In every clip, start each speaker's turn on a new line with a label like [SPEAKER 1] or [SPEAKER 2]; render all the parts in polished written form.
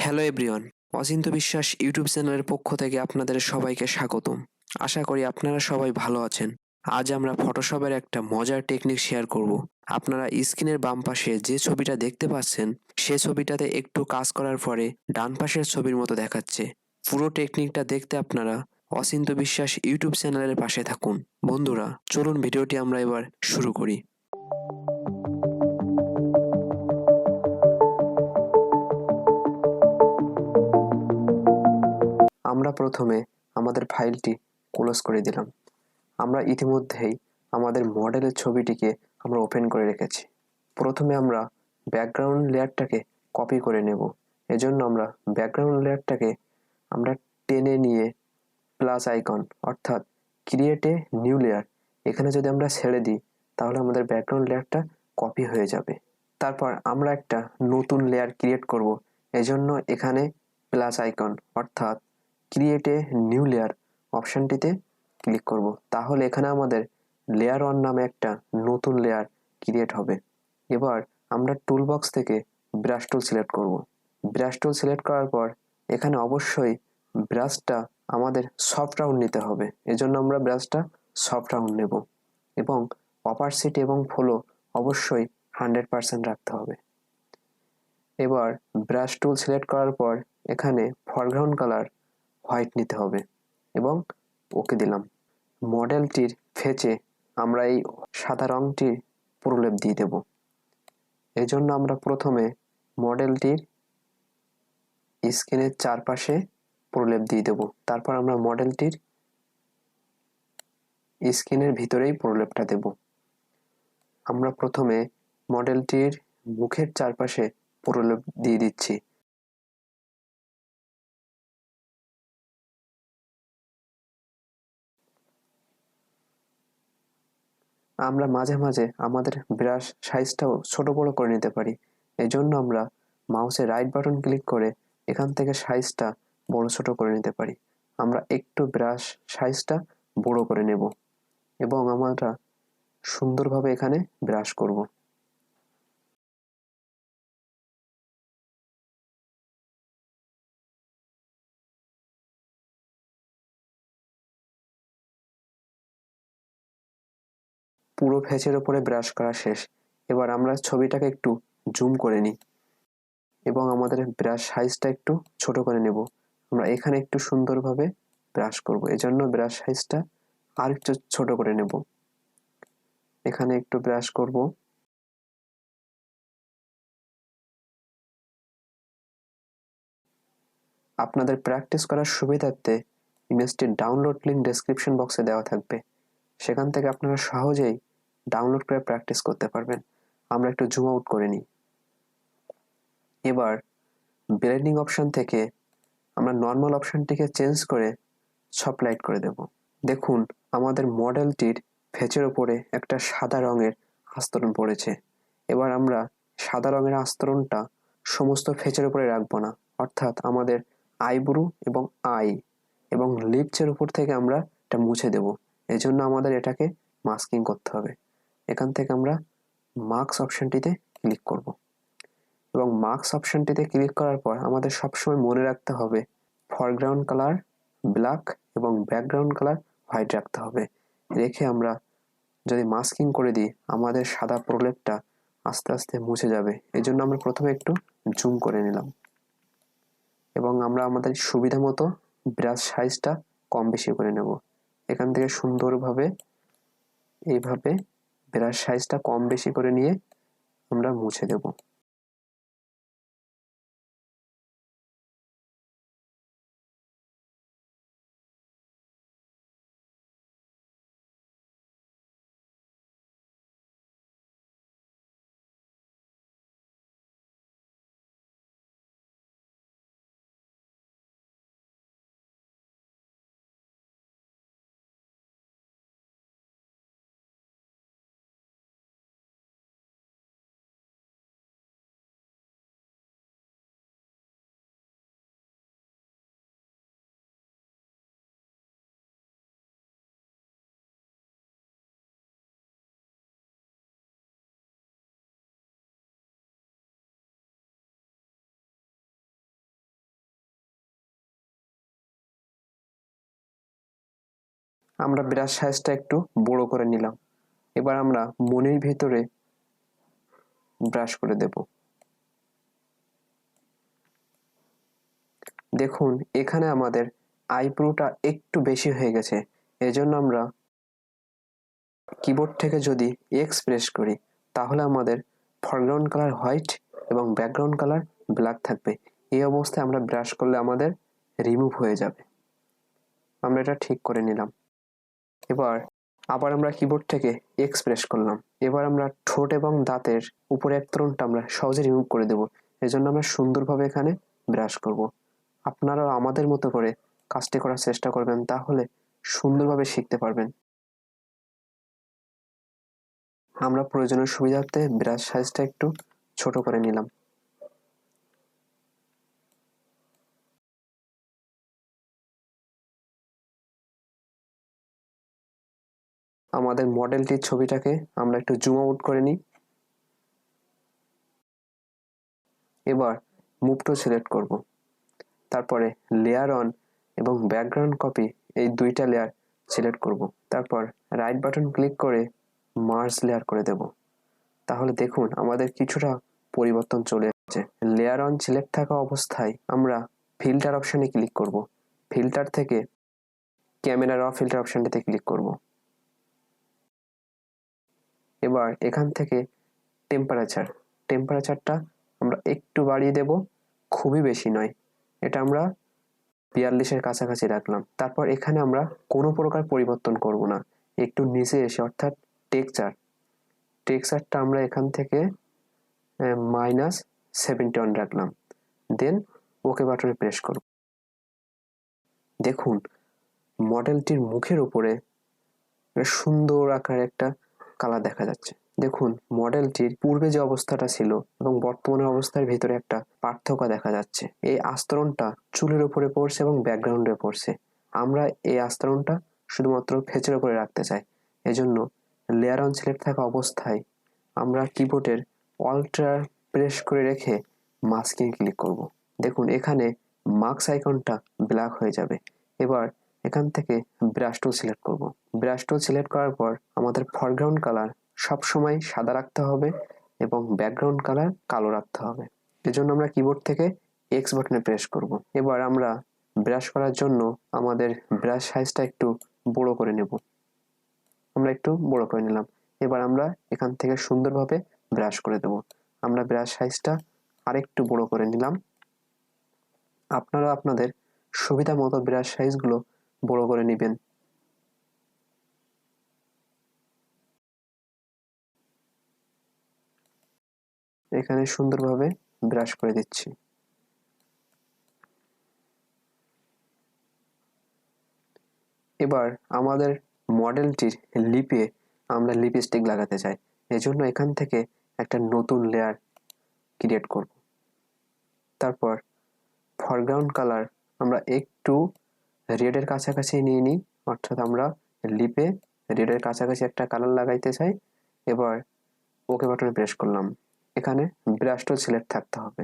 [SPEAKER 1] Hello everyone, Achintya বিশ্বাস YouTube চ্যানেলের পক্ষ থেকে আপনাদের সবাইকে স্বাগতম। আশা করি আপনারা সবাই ভালো আছেন। আজ আমরা ফটোশপের একটা মজার টেকনিক শেয়ার করব। আপনারা স্ক্রিনের বাম পাশে যে ছবিটা দেখতে পাচ্ছেন, সে ছবিটাতে একটু কাজ করার পরে ডান পাশের ছবির মতো দেখাচ্ছে। পুরো টেকনিকটা দেখতে আপনারা অচিন্ত্য বিশ্বাস ইউটিউব চ্যানেলের পাশে থাকুন। বন্ধুরা, চলুন ভিডিওটি আমরা এবার শুরু করি। আমরা প্রথমে আমাদের ফাইলটি ক্লোজ করে দিলাম। আমরা ইতিমধ্যেই আমাদের মডেলের ছবিটিকে আমরা ওপেন করে রেখেছি। প্রথমে আমরা ব্যাকগ্রাউন্ড লেয়ারটাকে কপি করে নেব। এজন্য আমরা ব্যাকগ্রাউন্ড লেয়ারটাকে আমরা টেনে নিয়ে প্লাস আইকন অর্থাৎ ক্রিয়েট এ নিউ লেয়ার এখানে যদি আমরা ছেড়ে দিই তাহলে আমাদের ব্যাকগ্রাউন্ড লেয়ারটা কপি হয়ে যাবে। তারপর আমরা একটা নতুন লেয়ার ক্রিয়েট করব। এজন্য এখানে প্লাস আইকন অর্থাৎ ক্রিয়েট এ নিউ লেয়ার অপশনটিতে ক্লিক করব। তাহলে এখানে আমাদের লেয়ার 1 নামে একটা নতুন লেয়ার ক্রিয়েট হবে। এবার আমরা টুল বক্স থেকে ব্রাশ টুল সিলেক্ট করব। ব্রাশ টুল সিলেক্ট করার পর এখানে অবশ্যই ব্রাশটা আমাদের সফট রাউন্ড নিতে হবে। এজন্য আমরা ব্রাশটা সফট রাউন্ড নেব এবং অপারসিটি এবং ফ্লো অবশ্যই 100% রাখতে হবে। এবার ব্রাশ টুল সিলেক্ট করার পর এখানে ফরগ্রাউন্ড কালার হোয়াইট নিতে হবে এবং ওকে দিলাম। মডেলটির ফেচে আমরা এই সাদা রঙটির প্রলেপ দিয়ে দেব। এই জন্য আমরা প্রথমে মডেলটির স্ক্রিনের চারপাশে প্রলেপ দিয়ে দেব। তারপর আমরা মডেলটির স্ক্রিনের ভিতরেই প্রলেপটা দেব। আমরা প্রথমে মডেলটির মুখের চারপাশে প্রলেপ দিয়ে দিচ্ছি। আমরা মাঝে মাঝে আমাদের ব্রাশ সাইজটাও ছোট বড় করে নিতে পারি। এই জন্য আমরা মাউসের রাইট বাটন ক্লিক করে এখান থেকে সাইজটা বড় ছোট করে নিতে পারি। আমরা একটু ব্রাশ সাইজটা বড় করে নেব এবং আমরা সুন্দরভাবে এখানে ব্রাশ করব। পুরো ফেসের ওপরে ব্রাশ করা শেষ। এবার আমরা ছবিটাকে একটু জুম করে নিই এবং আমাদের ব্রাশ সাইজটা একটু ছোট করে নেব। আমরা এখানে একটু সুন্দরভাবে ব্রাশ করব। এজন্য ব্রাশ সাইজটা আর একটু ছোট করে নেব। এখানে একটু ব্রাশ করব। আপনাদের প্র্যাকটিস করার সুবিধার্থে ইমেজটির ডাউনলোড লিঙ্ক ডেসক্রিপশন বক্সে দেওয়া থাকবে। সেখান থেকে আপনারা সহজেই ডাউনলোড করে প্র্যাকটিস করতে পারবেন। আমরা একটু জুম আউট করে নিই। এবার ব্লেন্ডিং অপশন থেকে আমরা নর্মাল অপশনটিকে চেঞ্জ করে সফট লাইট করে দেব। দেখুন আমাদের মডেলটির ফেচের উপরে একটা সাদা রঙের আস্তরণ পড়েছে। এবার আমরা সাদা রঙের আস্তরণটা সমস্ত ফেচের উপরে রাখবো না, অর্থাৎ আমাদের আইব্রু এবং আই এবং লিপসের উপর থেকে আমরা এটা মুছে দেব। এজন্য আমাদের এটাকে মাস্কিং করতে হবে। এখান থেকে আমরা মাস্ক অপশনটিতে ক্লিক করব এবং মাস্ক অপশনটিতে ক্লিক করার পর আমাদের সবসময় মনে রাখতে হবে ফরগ্রাউন্ড কালার ব্ল্যাক এবং ব্যাকগ্রাউন্ড কালার হোয়াইট রাখতে হবে। রেখে আমরা যদি মাস্কিং করে দিই আমাদের সাদা প্রলেপটা আস্তে আস্তে মুছে যাবে। এই জন্য আমরা প্রথমে একটু জুম করে নিলাম এবং আমরা আমাদের সুবিধা মতো ব্রাশ সাইজটা কম বেশি করে নেব। এখান থেকে সুন্দরভাবে এইভাবে ব্রাশ সাইজটা কম বেশি করে নিয়ে আমরা মুছে দেব। আমরা ব্রাশ সাইজটা একটু বড় করে নিলাম। এবার আমরা মনির ভিতরে ব্রাশ করে দেব। দেখুন এখানে আমাদের আইব্রোটা একটু বেশি হয়ে গেছে, এজন্য আমরা কিবোর্ড থেকে যদি এক্স প্রেস করি তাহলে আমাদের ফরগ্রাউন্ড কালার হোয়াইট এবং ব্যাকগ্রাউন্ড কালার ব্ল্যাক থাকবে। এই অবস্থায় আমরা ব্রাশ করলে আমাদের রিমুভ হয়ে যাবে। আমরা এটা ঠিক করে নিলাম। এবার আবার আমরা কিবোর্ড থেকে এক্স প্রেস করলাম। এবার আমরা ঠোঁট এবং দাঁতের উপরের ত্বরণটা আমরা সহজে রিমুভ করে দেব। এজন্য আমরা সুন্দরভাবে এখানে ব্রাশ করব। আপনারাও আমাদের মতো করে কাজটি করার চেষ্টা করবেন, তাহলে সুন্দরভাবে শিখতে পারবেন। আমরা প্রয়োজনের সুবিধার্থে ব্রাশ সাইজটা একটু ছোট করে নিলাম। আমাদের মডেলটির ছবিটাকে আমরা একটু জুম আউট করে নিই। এবার মুভ টু সিলেক্ট করব। তারপরে লেয়ার অন এবং ব্যাকগ্রাউন্ড কপি এই দুইটা লেয়ার সিলেক্ট করব। তারপর রাইট বাটন ক্লিক করে মার্জ লেয়ার করে দেব। তাহলে দেখুন আমাদের কিছুটা পরিবর্তন চলে এসেছে। লেয়ার অন সিলেক্ট থাকা অবস্থায় আমরা ফিল্টার অপশানে ক্লিক করব। ফিল্টার থেকে ক্যামেরা র ফিল্টার অপশানটিতে ক্লিক করব। এবার এখান থেকে টেম্পারেচারটা আমরা একটু বাড়িয়ে দেব, খুবই বেশি নয়। এটা আমরা 42-এর কাছাকাছি রাখলাম। তারপর এখানে আমরা কোনো প্রকার পরিবর্তন করব না, একটু নিচে এসে অর্থাৎ টেক্সচারটা আমরা এখান থেকে -71 রাখলাম। দেন ওকে বাটনে প্রেস করব। দেখুন মডেলটির মুখের উপরে সুন্দর আকারে একটা কালার দেখা যাচ্ছে। দেখুন মডেলটির পূর্বে যে অবস্থাটা ছিল এবং বর্তমানের অবস্থার ভিতরে একটা পার্থক্য দেখা যাচ্ছে। এই আস্তরণটা চুলের উপরে পড়ছে এবং ব্যাকগ্রাউন্ডে পড়ছে। আমরা এই আস্তরণটা শুধুমাত্র ফেচের উপরে রাখতে চাই। এজন্য লেয়ার অন সিলেক্ট থাকা অবস্থায় আমরা কিবোর্ডের অল্টার প্রেস করে রেখে মাস্কিং ক্লিক করব। দেখুন এখানে মাস্ক আইকনটা ব্ল্যাক হয়ে যাবে। এবার এখান থেকে ব্রাশ টুল সিলেক্ট করব। ব্রাশ টুল সিলেক্ট করার পর আমাদের ফরগ্রাউন্ড কালার সবসময় সাদা রাখতে হবে এবং ব্যাকগ্রাউন্ড কালার কালো রাখতে হবে। এজন্য আমরা কিবোর্ড থেকে এক্স বাটনে প্রেস করব। এবার আমরা ব্রাশ করার জন্য আমাদের ব্রাশ সাইজটা একটু বড় করে নেব। আমরা একটু বড় করে নিলাম। এবার আমরা এখান থেকে সুন্দরভাবে ব্রাশ করে দেব। আমরা ব্রাশ সাইজটা আরেকটু বড় করে নিলাম। আপনারা আপনাদের সুবিধা মতো ব্রাশ সাইজগুলো বড় করে নেবেন। এখানে সুন্দরভাবে ব্রাশ করে দিচ্ছি। এবার আমাদের মডেলটির লিপে আমরা লিপস্টিক লাগাতে চাই। এজন্য এখান থেকে একটা নতুন লেয়ার ক্রিয়েট করব। তারপর ফরগ্রাউন্ড কালার আমরা একটু রেডের কাছাকাছি নিয়ে নিই, অর্থাৎ আমরা লিপে রেডের কাছাকাছি একটা কালার লাগাইতে চাই। এবার ওকে বাটনে প্রেস করলাম। এখানে ব্রাশ টুল সিলেক্ট থাকতে হবে।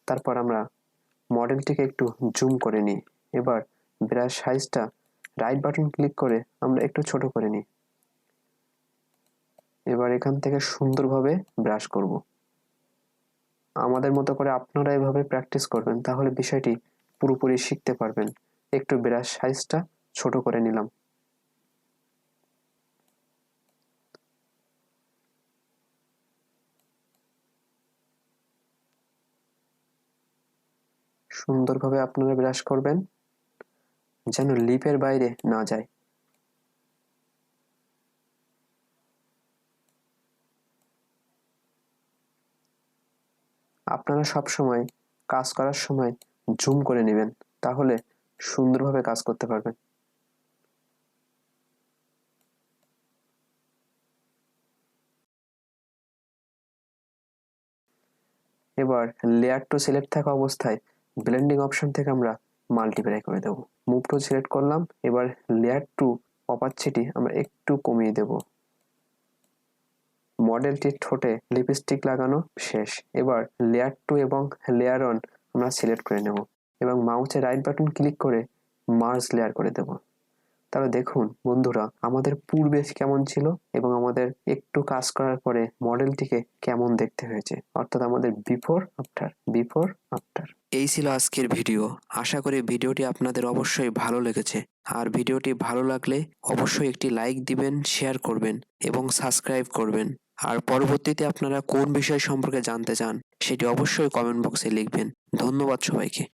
[SPEAKER 1] তারপর আমরা মডেলটিকে একটু জুম করে নিই। এবার ব্রাশ সাইজটা রাইট বাটন ক্লিক করে আমরা একটু ছোট করে নিই। এবার এখান থেকে সুন্দরভাবে ব্রাশ করব। আমাদের মতো করে আপনারা এভাবে প্র্যাকটিস করবেন, তাহলে বিষয়টি পুরোপুরি শিখতে পারবেন। একটু ব্রাশ সাইজটা ছোট করে নিলাম। সুন্দরভাবে আপনারা ব্রাশ করবেন যেন লিপের বাইরে না যায়। আপনারা সবসময় কাজ করার সময় জুম করে নেবেন, তাহলে সুন্দরভাবে কাজ করতে পারবেন। এবার লেয়ার টু সিলেক্ট থাকা অবস্থায় ব্লেন্ডিং অপশন থেকে আমরা মাল্টিপ্লাই করে দেব। মুভ টু সিলেক্ট করলাম। এবার লেয়ার টু অপারসিটি আমরা একটু কমিয়ে দেব। মডেলটির ঠোঁটে লিপস্টিক লাগানো শেষ। এবার লেয়ার টু এবং লেয়ার অন আমরা সিলেক্ট করে নেব এবং মাউসের রাইট বাটন ক্লিক করে মার্জ লেয়ার করে দেব। তাহলে দেখুন বন্ধুরা আমাদের পূর্বে কেমন ছিল এবং আমাদের একটু কাজ করার পরে মডেলটিকে কেমন দেখতে হয়েছে, অর্থাৎ আমাদের বিফোর আফটার। এই ছিল আজকের ভিডিও। আশা করি ভিডিওটি আপনাদের অবশ্যই ভালো লেগেছে। আর ভিডিওটি ভালো লাগলে অবশ্যই একটি লাইক দিবেন, শেয়ার করবেন এবং সাবস্ক্রাইব করবেন। আর পরবর্তীতে আপনারা কোন বিষয় সম্পর্কে জানতে চান সেটি অবশ্যই কমেন্ট বক্সে লিখবেন। ধন্যবাদ সবাইকে।